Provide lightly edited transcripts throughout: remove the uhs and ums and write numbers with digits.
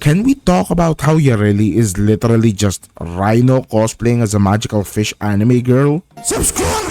Can we talk about how Yareli is literally just Rhino cosplaying as a magical fish anime girl? Subscribe!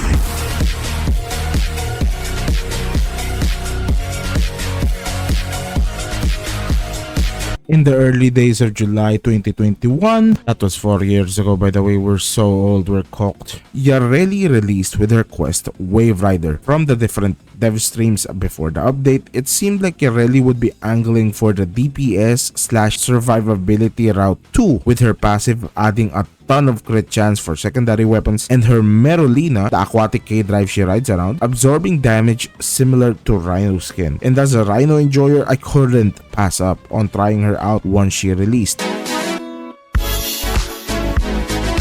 In the early days of July 2021, that was 4 years ago by the way, we're so old, we're cooked, Yareli released with her quest Wave Rider. From the different dev streams before the update, it seemed like Yareli would be angling for the DPS / survivability route too, with her passive adding a ton of crit chance for secondary weapons, and her Merolina, the aquatic K-drive she rides around, absorbing damage similar to Rhino skin. And as a Rhino enjoyer, I couldn't pass up on trying her out once she released.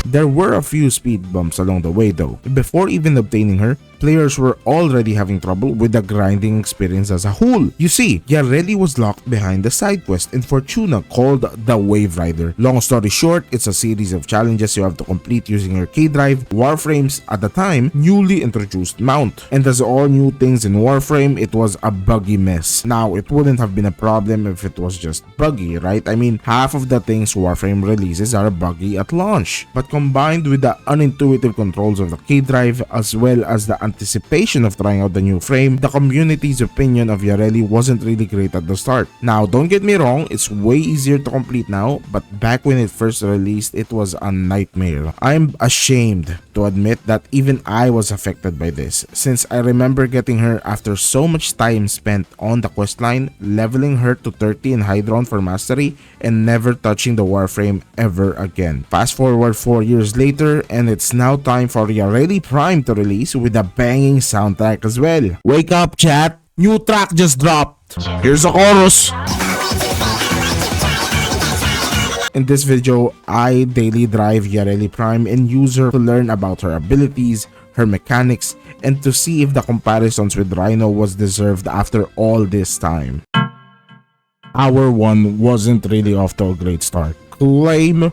There were a few speed bumps along the way though. Before even obtaining her, players were already having trouble with the grinding experience as a whole. You see, Yareli was locked behind the side quest in Fortuna called the Wave Rider. Long story short, it's a series of challenges you have to complete using your K-Drive, Warframe's, at the time, newly introduced mount. And as all new things in Warframe, it was a buggy mess. Now, it wouldn't have been a problem if it was just buggy, right? I mean, half of the things Warframe releases are buggy at launch. But combined with the unintuitive controls of the K-Drive, as well as the anticipation of trying out the new frame, the community's opinion of Yareli wasn't really great at the start. Now, don't get me wrong, it's way easier to complete now, but back when it first released, it was a nightmare. I'm ashamed to admit that even I was affected by this, since I remember getting her after so much time spent on the questline, leveling her to 30 in Hydron for mastery, and never touching the Warframe ever again. Fast forward 4 years later, and it's now time for Yareli Prime to release with a banging soundtrack as well. Wake up, chat! New track just dropped! Here's a chorus! In this video, I daily drive Yareli Prime and use her to learn about her abilities, her mechanics, and to see if the comparisons with Rhino was deserved after all this time. Hour 1 wasn't really off to a great start. Claim!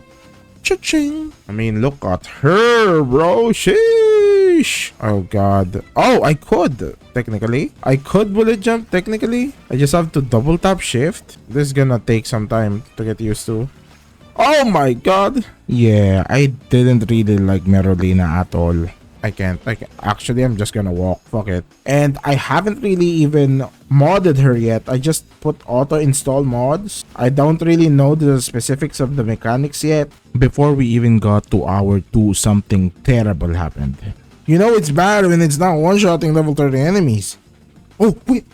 Cha-ching! I mean, look at her, bro! Sheesh! Oh god. Oh, I could! Technically. I could bullet jump, technically. I just have to double tap shift. This is gonna take some time to get used to. Oh my god! Yeah, I didn't really like Merolina at all. I can't. Actually, I'm just gonna walk. Fuck it. And I haven't really even modded her yet. I just put auto install mods. I don't really know the specifics of the mechanics yet. Before we even got to hour 2, something terrible happened. You know it's bad when it's not one-shotting level 30 enemies. Oh, wait.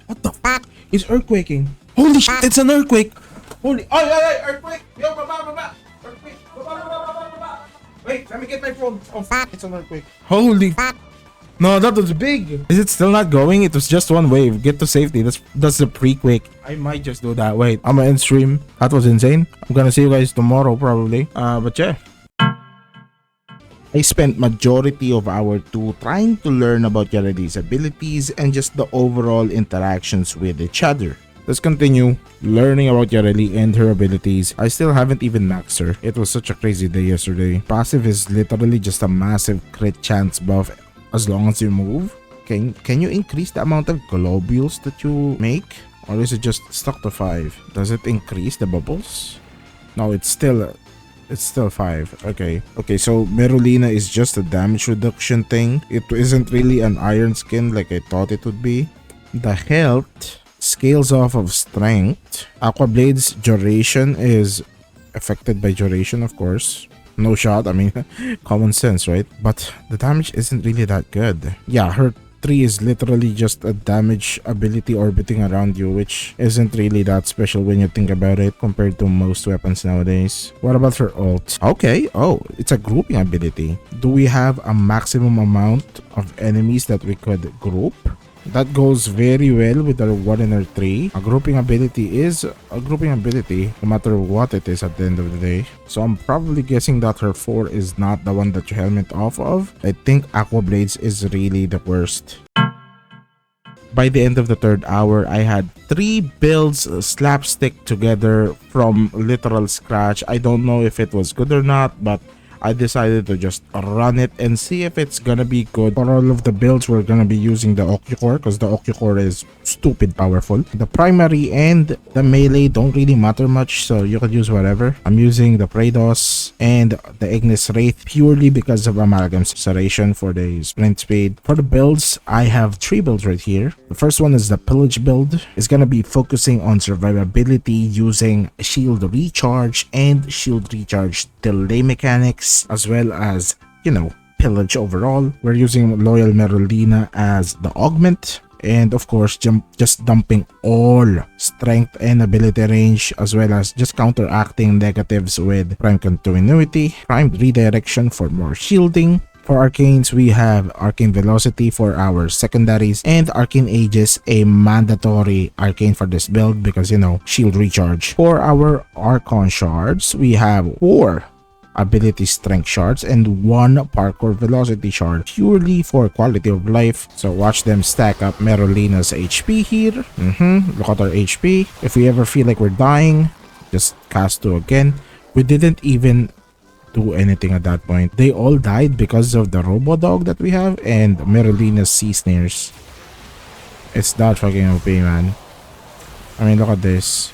What the fuck? It's earthquaking. Holy shit, it's an earthquake. Holy. Oh, earthquake. Yo, baba. Earthquake. Baba. Wait, let me get my phone. Oh, fuck, it's an earthquake. Holy fuck. No, that was big. Is it still not going? It was just one wave. Get to safety. That's the pre-quake. I might just do that. Wait, I'm gonna end stream. That was insane. I'm gonna see you guys tomorrow probably. But yeah. I spent majority of hour 2 trying to learn about Yareli's abilities and just the overall interactions with each other. Let's continue learning about Yareli and her abilities. I still haven't even maxed her. It was such a crazy day yesterday. Passive is literally just a massive crit chance buff as long as you move. Can you increase the amount of globules that you make? Or is it just stuck to 5? Does it increase the bubbles? No, it's still 5. Okay, so Merolina is just a damage reduction thing. It isn't really an iron skin like I thought it would be. The health scales off of strength. Aqua Blade's duration is affected by duration, of course. No shot, I mean, common sense, right? But the damage isn't really that good. Yeah, her 3 is literally just a damage ability orbiting around you, which isn't really that special when you think about it compared to most weapons nowadays. What about her ult? Okay, oh, it's a grouping ability. Do we have a maximum amount of enemies that we could group? That goes very well with our 1 and our 3. A grouping ability is a grouping ability, no matter what it is at the end of the day. So I'm probably guessing that her 4 is not the one that you helmet off of. I think Aqua Blades is really the worst. By the end of the 3rd hour, I had 3 builds slapstick together from literal scratch. I don't know if it was good or not, but I decided to just run it and see if it's gonna be good. For all of the builds, we're gonna be using the Occucore because the Occucore is stupid powerful. The primary and the melee don't really matter much, so you could use whatever. I'm using the Praedos and the Ignis Wraith purely because of Amalgam Serration for the sprint speed. For the builds, I have 3 builds right here. The first one is the Pillage build. It's gonna be focusing on survivability using shield recharge and shield recharge delay mechanics, as well as, you know, pillage overall. We're using Loyal Merulina as the augment, and of course just dumping all strength and ability range, as well as just counteracting negatives with prime continuity, prime redirection for more shielding. For arcanes, we have arcane velocity for our secondaries, and arcane aegis, a mandatory arcane for this build because, you know, shield recharge. For our archon shards, we have 4 ability strength shards and 1 parkour velocity shard purely for quality of life. So watch them stack up Merulina's HP here. Look at our HP. If we ever feel like we're dying, just cast 2 again. We didn't even do anything at that point. They all died because of the Robo Dog that we have and Merulina's Sea Snares. It's that fucking OP, man. I mean, look at this.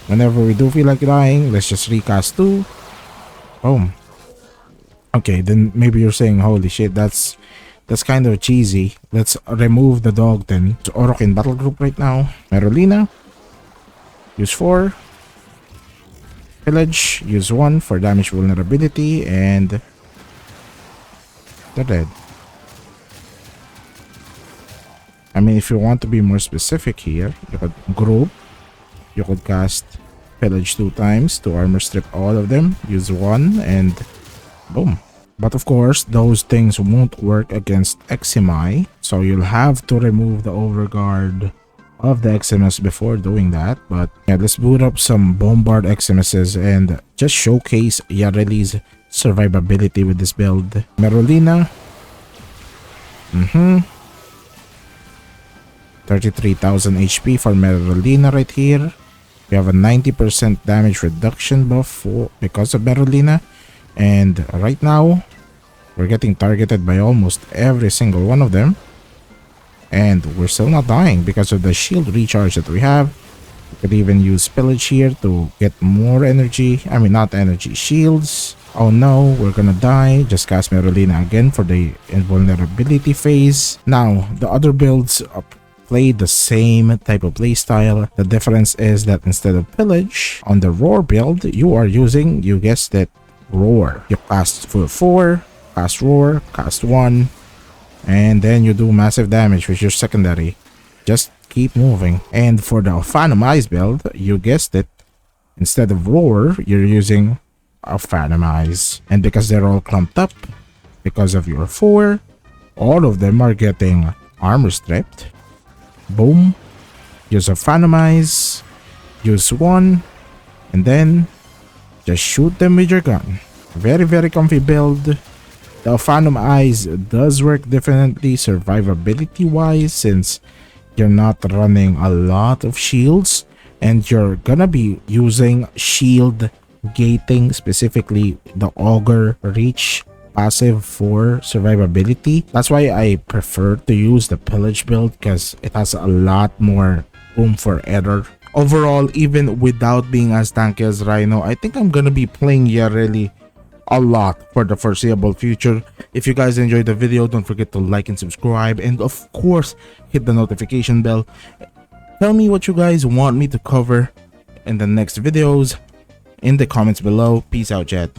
Whenever we do feel like dying, let's just recast 2. Boom. Okay, then maybe you're saying, holy shit, that's kind of cheesy. Let's remove the dog then. So Orokin battle group right now. Merulina. Use 4. Pillage. Use 1 for damage vulnerability, and they're dead. I mean, if you want to be more specific here, you could group. You could cast Pillage 2 times to armor strip all of them. Use 1 and boom. But of course, those things won't work against Eximai, so you'll have to remove the overguard of the Eximus before doing that. But yeah, let's boot up some Bombard Eximuses and just showcase Yareli's survivability with this build. Merulina. 33,000 HP for Merulina right here. We have a 90% damage reduction buff because of Merulina. And right now, we're getting targeted by almost every single one of them. And we're still not dying because of the shield recharge that we have. We could even use Pillage here to get more energy. I mean, not energy, shields. Oh no, we're gonna die. Just cast Merulina again for the invulnerability phase. Now, the other builds play the same type of playstyle. The difference is that instead of Pillage, on the Roar build, you are using, you guessed it, Roar. You cast for 4, cast Roar, cast 1, and then you do massive damage with your secondary. Just keep moving. And for the Phantom Eyes build, you guessed it, instead of Roar, you're using a Phantom Eyes. And because they're all clumped up, because of your 4, all of them are getting armor stripped. Boom. Use a Phantom Eyes, use 1, and then just shoot them with your gun. Very, very comfy build. The Phantom Eyes does work differently survivability wise, since you're not running a lot of shields and you're gonna be using shield gating, specifically the Augur Reach passive for survivability. That's why I prefer to use the Pillage build, because it has a lot more room for error. Overall, even without being as tanky as Rhino, I think I'm gonna be playing Yareli a lot for the foreseeable future. If you guys enjoyed the video, don't forget to like and subscribe, and of course hit the notification bell. Tell me what you guys want me to cover in the next videos in the comments below. Peace out, chat.